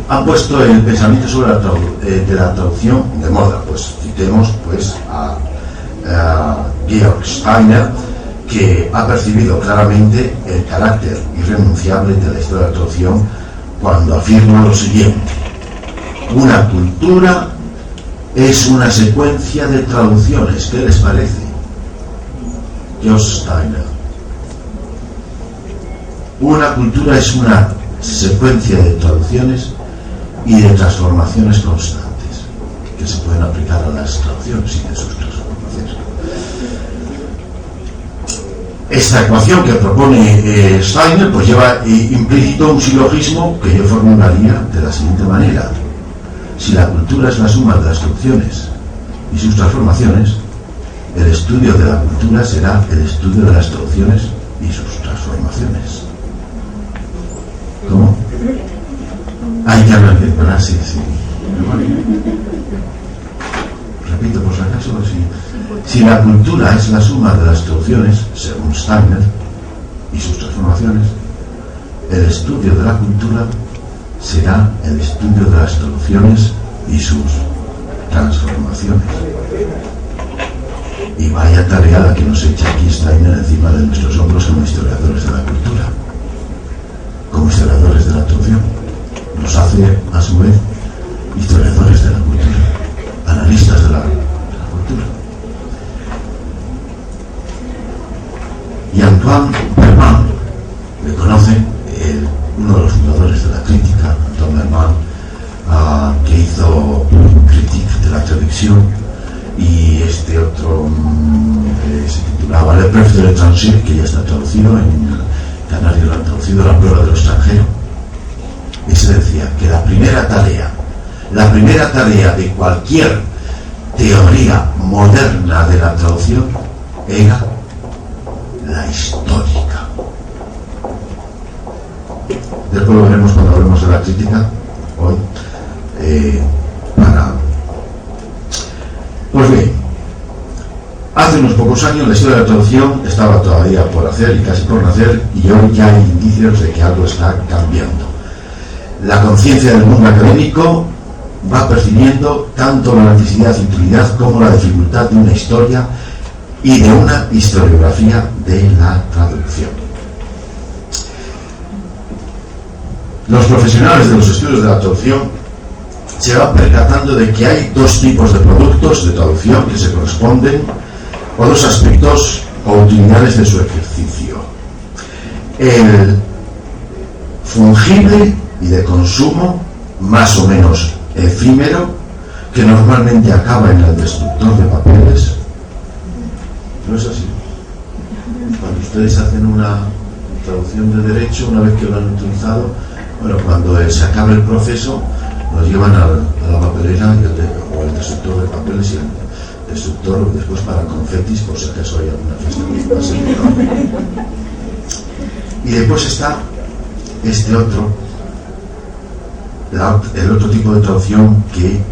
Han puesto el pensamiento sobre de la traducción de moda. Pues citemos pues a Georg Steiner, que ha percibido claramente el carácter irrenunciable de la historia de la traducción cuando afirma lo siguiente: una cultura es una secuencia de traducciones. ¿Qué les parece? Georg Steiner. Una cultura es una secuencia de traducciones y de transformaciones constantes que se pueden aplicar a las traducciones y de sus transformaciones. Esta ecuación que propone Steiner pues lleva implícito un silogismo que yo formularía de la siguiente manera: si la cultura es la suma de las traducciones y sus transformaciones, el estudio de la cultura será el estudio de las traducciones y sus transformaciones. ¿Cómo? Hay que hablar bien, ¿verdad? Sí. Repito por si acaso, si la cultura es la suma de las traducciones, según Steiner, y sus transformaciones, el estudio de la cultura será el estudio de las traducciones y sus transformaciones. Y vaya tarea la que nos echa aquí Steiner encima de nuestros hombros como historiadores de la cultura, como historiadores de la traducción. Nos hace, a su vez, historiadores de la cultura, analistas de la cultura. Y Antoine Berman le conoce, uno de los fundadores de la crítica, Antoine Berman, que hizo Critique de la traducción, y este otro se titulaba Le Preuve de l'étranger, que ya está traducido en Canarias, lo han traducido, La prueba de lo extranjero. Y se decía que la primera tarea de cualquier teoría moderna de la traducción era la histórica. Después lo veremos cuando hablemos de la crítica hoy. Pues bien, hace unos pocos años la historia de la traducción estaba todavía por hacer y casi por nacer, y hoy ya hay indicios de que algo está cambiando. La conciencia del mundo académico va percibiendo tanto la necesidad y utilidad como la dificultad de una historia y de una historiografía de la traducción. Los profesionales de los estudios de la traducción se van percatando de que hay dos tipos de productos de traducción que se corresponden, o dos aspectos o utilidades de su ejercicio: el fungible y de consumo, más o menos efímero, que normalmente acaba en el destructor de papeles. ¿No es así? Cuando ustedes hacen una traducción de derecho, una vez que lo han utilizado, bueno, cuando se acabe el proceso, nos llevan a la papelera o al destructor de papeles, y el destructor después para confetis, por si acaso hay alguna fiesta que pase. Y después está este otro, el otro tipo de traducción, que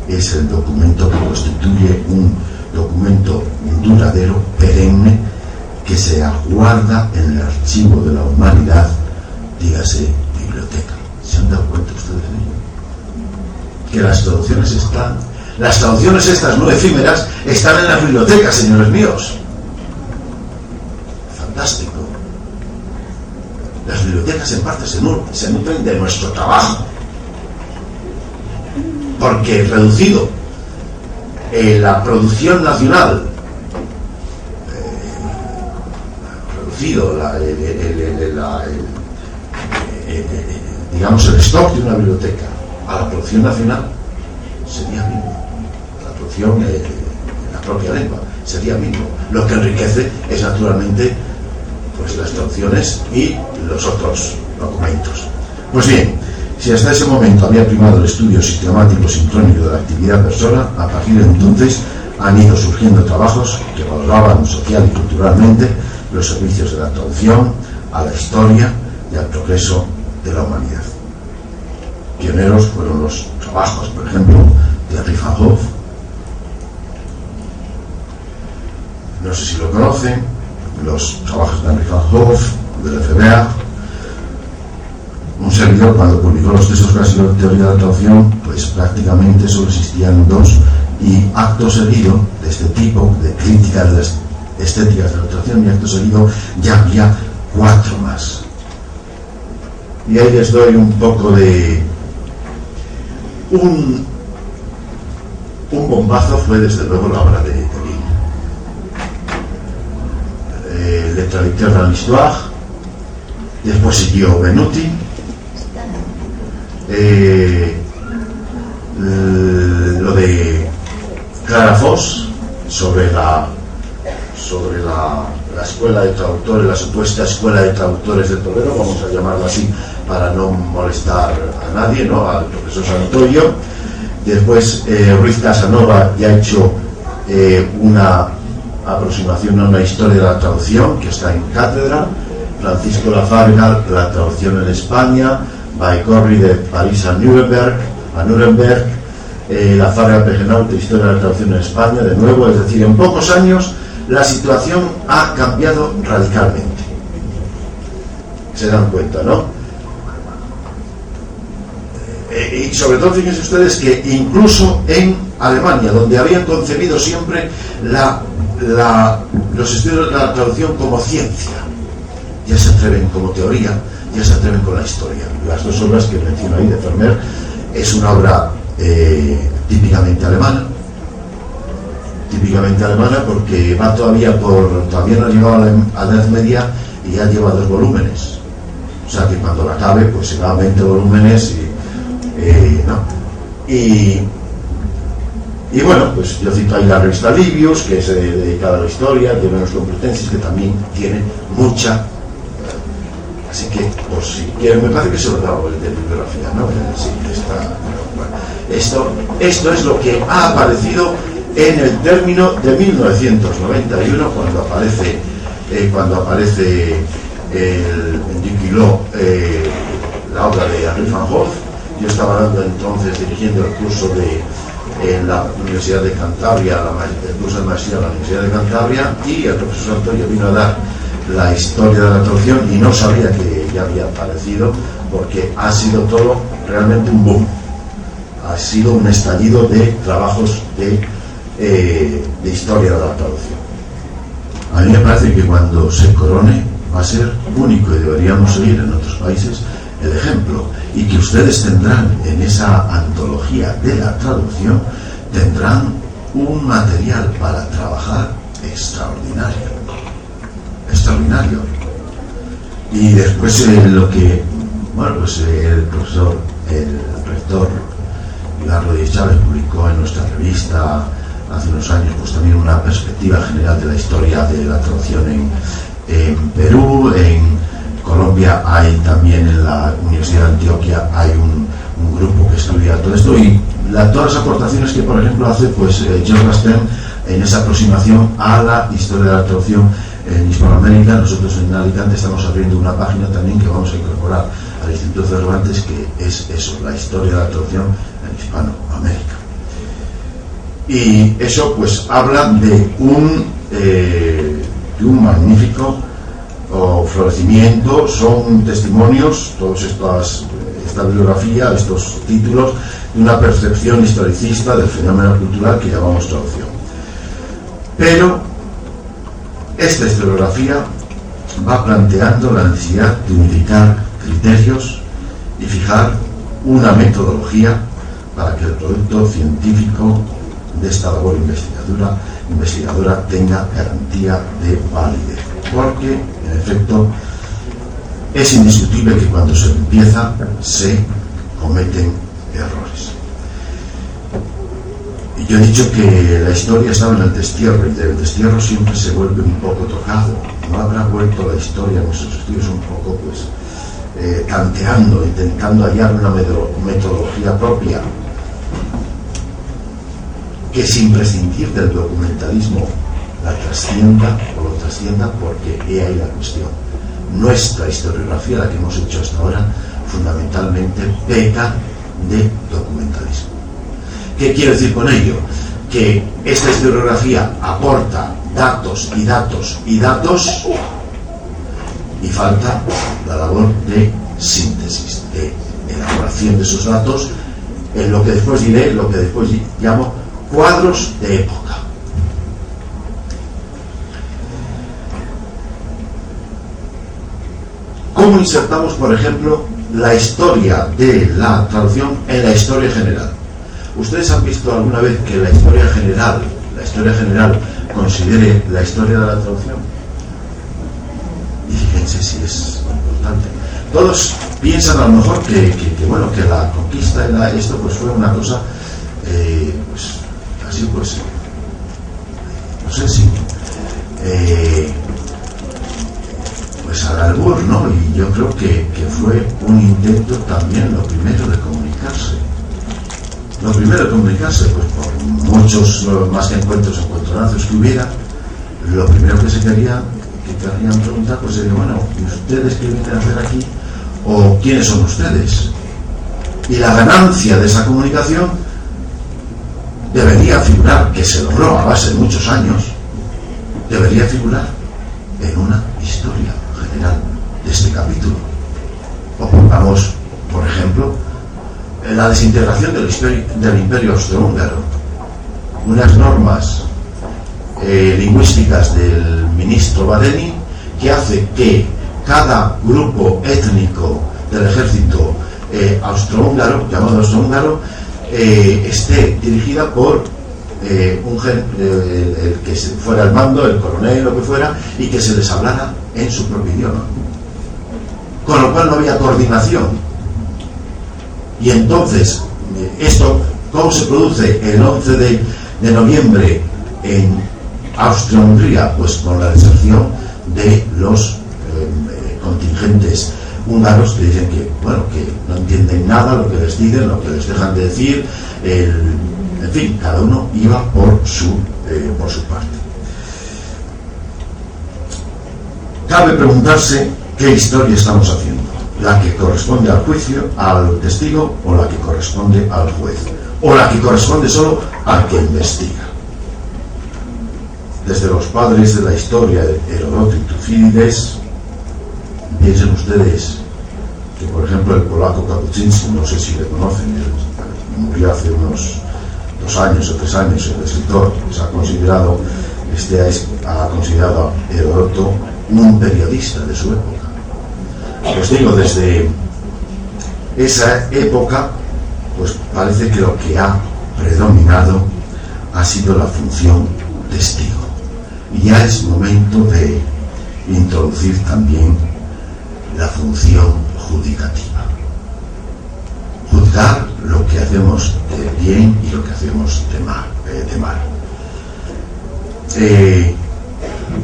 es el documento que constituye un documento duradero, perenne, que se aguarda en el archivo de la humanidad, dígase biblioteca. ¿Se han dado cuenta ustedes de ello? Que las traducciones estas no efímeras están en las bibliotecas, señores míos. Fantástico. Las bibliotecas en parte se nutren de nuestro trabajo, porque reducido la producción nacional, reducido digamos el stock de una biblioteca a la producción nacional, sería mínimo. La producción en la propia lengua sería mínimo. Lo que enriquece es naturalmente pues las traducciones y los otros documentos. Pues bien, si hasta ese momento había primado el estudio sistemático sincrónico de la actividad persona, a partir de entonces han ido surgiendo trabajos que valoraban social y culturalmente los servicios de la traducción a la historia y al progreso de la humanidad. Pioneros fueron los trabajos, por ejemplo, de Henri Van Hove. No sé si lo conocen, los trabajos de Henri Van Hove, de Lefebvre, un servidor, cuando publicó los textos clásicos de teoría de la traducción, pues prácticamente solo existían 2, y acto seguido de este tipo, de críticas de las estéticas de la traducción, y acto seguido ya había 4 más. Y ahí les doy un poco de... Un bombazo fue desde luego la obra de Lille. Le traducteur dans l'histoire, después siguió Benuti, lo de Clara Foss sobre la escuela de traductores, la supuesta escuela de traductores de Toledo, vamos a llamarla así para no molestar a nadie, ¿no? Al profesor Santoyo. Después Ruiz Casanova ya ha hecho una aproximación a una historia de la traducción que está en cátedra. Francisco Lafarga, la traducción en España. Baicorri, de París a Nuremberg. Lafarga Pegenaute, historia de la traducción en España, de nuevo. Es decir, en pocos años la situación ha cambiado radicalmente. Se dan cuenta, ¿no? Y sobre todo, fíjense ustedes que incluso en Alemania, donde habían concebido siempre los estudios de la traducción como ciencia, ya se atreven como teoría, ya se atreven con la historia. Las 2 obras que menciono ahí de Vermeer es una obra típicamente alemana porque va todavía no ha llegado a la Edad Media y ya lleva 2 volúmenes, o sea que cuando la acabe pues será 20 volúmenes y bueno, pues yo cito ahí la revista Livius, que es dedicada a la historia, de Venus Complutensis, que también tiene mucha, así que por si quieren, me parece que se lo daba de bibliografía, ¿no? Sí, bueno, esto es lo que ha aparecido en el término de 1991, cuando aparece en Duquilot la obra de Henri van Hoff. Yo estaba dando entonces, dirigiendo el curso en la Universidad de Cantabria, el curso de maestría en la Universidad de Cantabria, y el profesor Santoyo vino a dar la historia de la traducción y no sabía que ya había aparecido, porque ha sido todo realmente un boom. Ha sido un estallido de trabajos de historia de la traducción. A mí me parece que cuando se corone va a ser único y deberíamos seguir en otros países el ejemplo, y que ustedes tendrán en esa antología de la traducción, tendrán un material para trabajar extraordinario. Y después lo que, bueno, pues el rector Garro de Chávez publicó en nuestra revista hace unos años, pues también una perspectiva general de la historia de la traducción en Perú, en Colombia hay también, en la Universidad de Antioquia hay un grupo que estudia todo esto, y todas las aportaciones que por ejemplo hace pues George Rasten en esa aproximación a la historia de la traducción en Hispanoamérica. Nosotros en Alicante estamos abriendo una página también que vamos a incorporar al Instituto Cervantes, que es eso, la historia de la traducción en Hispanoamérica. Y eso pues habla de un magnífico florecimiento, son testimonios, esta bibliografía, estos títulos, de una percepción historicista del fenómeno cultural que llamamos traducción. Pero esta historiografía va planteando la necesidad de unificar criterios y fijar una metodología para que el producto científico de esta labor investigadora tenga garantía de validez. Porque, en efecto, es indiscutible que cuando se empieza se cometen errores. Y yo he dicho que la historia estaba en el destierro, y del destierro siempre se vuelve un poco tocado. ¿No habrá vuelto la historia en nuestros estudios un poco, pues, tanteando, intentando hallar una metodología propia, que sin prescindir del documentalismo la trascienda, porque he ahí la cuestión. Nuestra historiografía, la que hemos hecho hasta ahora, fundamentalmente peca de documentalismo. ¿Qué quiero decir con ello? Que esta historiografía aporta datos y falta la labor de síntesis, de elaboración de esos datos, en lo que después diré, lo que después llamo cuadros de época. ¿Cómo insertamos, por ejemplo, la historia de la traducción en la historia general? ¿Ustedes han visto alguna vez que la historia general considere la historia de la traducción? Y fíjense si es importante. Todos piensan a lo mejor que la conquista de esto pues fue una cosa pues así pues no sé si pues al albur, ¿no? Y yo creo que fue un intento también lo primero de comunicarse. Lo primero de comunicarse, pues por muchos más que encontronazos que hubiera, lo primero que querían preguntar pues sería, bueno, ¿y ustedes qué vienen a hacer aquí? ¿O quiénes son ustedes? Y la ganancia de esa comunicación debería figurar, que se logró a base de muchos años, debería figurar en una historia general de este capítulo. O pongamos, por ejemplo, la desintegración del Imperio Austrohúngaro, unas normas lingüísticas del ministro Badeni que hace que cada grupo étnico del ejército austrohúngaro, llamado austrohúngaro, esté dirigida por el que fuera el mando, el coronel, lo que fuera, y que se les hablara en su propio idioma. Con lo cual no había coordinación. Y entonces, esto, ¿cómo se produce el 11 de noviembre en Austria-Hungría? Pues con la deserción de los contingentes húngaros que dicen que no entienden nada lo que les dicen, lo que les dejan de decir, en fin, cada uno iba por su parte. Cabe preguntarse qué historia estamos haciendo, la que corresponde al juicio, al testigo, o la que corresponde al juez, o la que corresponde solo al que investiga. Desde los padres de la historia, Heródoto y Tucídides, piensen ustedes que, por ejemplo, el polaco Kapuczynski, no sé si le conocen, él murió hace unos 2 años o 3 años, el escritor, pues ha considerado a Heródoto un periodista de su época. Os digo, desde esa época, pues parece que lo que ha predominado ha sido la función testigo. Y ya es momento de introducir también la función judicativa. Juzgar lo que hacemos de bien y lo que hacemos de mal.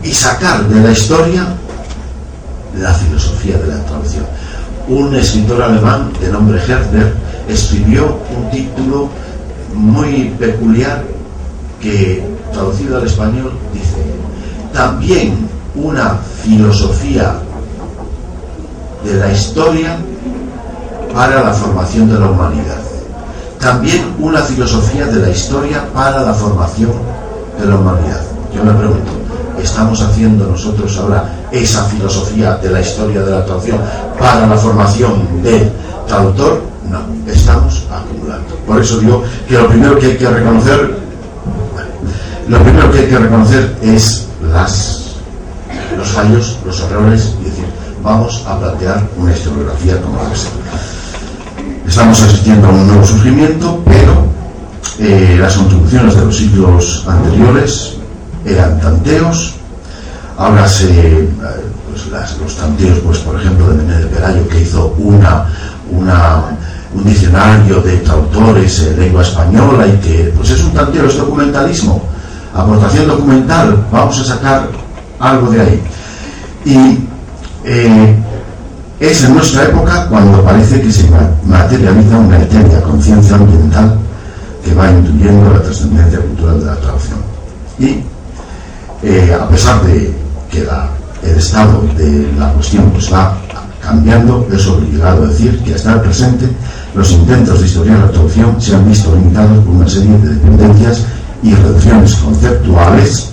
Y sacar de la historia la filosofía de la traducción. Un escritor alemán de nombre Herder escribió un título muy peculiar que, traducido al español, dice: también una filosofía de la historia para la formación de la humanidad. También una filosofía de la historia para la formación de la humanidad. Yo me pregunto, ¿estamos haciendo nosotros ahora esa filosofía de la historia de la traducción para la formación del traductor? No, estamos acumulando. Por eso digo que lo primero que hay que reconocer es los fallos, los errores, y decir, vamos a plantear una historiografía como debe ser. Estamos asistiendo a un nuevo surgimiento, pero las contribuciones de los siglos anteriores eran tanteos. Ahora los tanteos, pues por ejemplo, de Menéndez Pelayo, que hizo un diccionario de traductores en lengua española, y que pues es un tanteo, es documentalismo, aportación documental, vamos a sacar algo de ahí. Y es en nuestra época cuando parece que se materializa una etérea conciencia ambiental que va intuyendo la trascendencia cultural de la traducción. Y a pesar de que el estado de la cuestión pues va cambiando, es obligado a decir que hasta el presente los intentos de historiar la traducción se han visto limitados por una serie de dependencias y reducciones conceptuales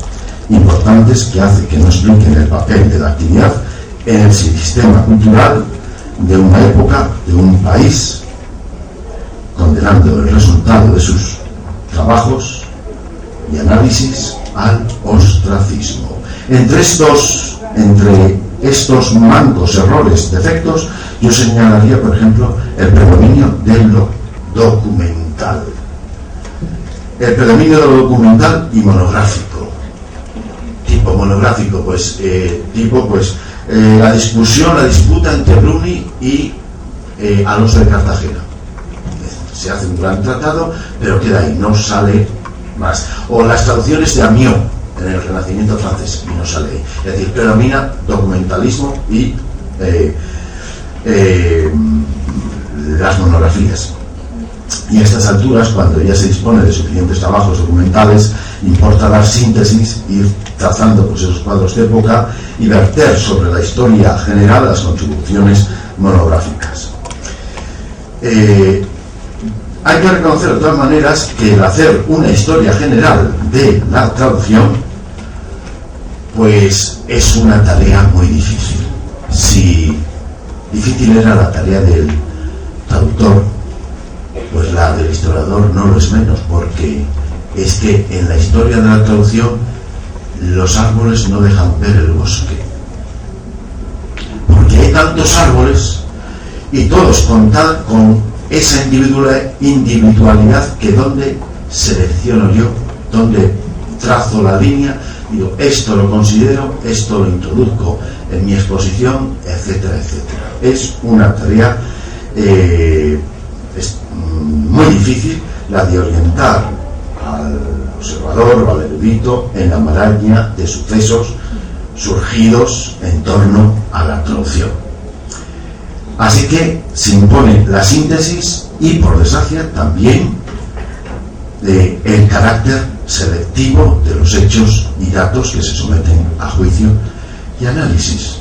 importantes que hace que no expliquen el papel de la actividad en el sistema cultural de una época, de un país, condenando el resultado de sus trabajos y análisis al ostracismo. Entre estos mancos, errores, defectos, yo señalaría, por ejemplo, el predominio de lo documental. El predominio de lo documental y monográfico. Tipo monográfico, la disputa entre Bruni y Alonso de Cartagena. Se hace un gran tratado, pero queda ahí, no sale más. O las traducciones de Amiot en el Renacimiento francés, y no sale ahí. Es decir, predomina documentalismo y las monografías. Y a estas alturas, cuando ya se dispone de suficientes trabajos documentales, importa dar síntesis, ir trazando pues esos cuadros de época y verter sobre la historia general las contribuciones monográficas. Hay que reconocer de todas maneras que el hacer una historia general de la traducción pues es una tarea muy difícil. Si difícil era la tarea del traductor, pues la del historiador no lo es menos, porque es que en la historia de la traducción los árboles no dejan ver el bosque, porque hay tantos árboles y todos con esa individualidad que donde selecciono yo, donde trazo la línea, digo, esto lo considero, esto lo introduzco en mi exposición, etcétera, etcétera. Es una tarea muy difícil la de orientar al observador o al erudito en la maraña de sucesos surgidos en torno a la traducción. Así que se impone la síntesis y, por desgracia, también el carácter selectivo de los hechos y datos que se someten a juicio y análisis.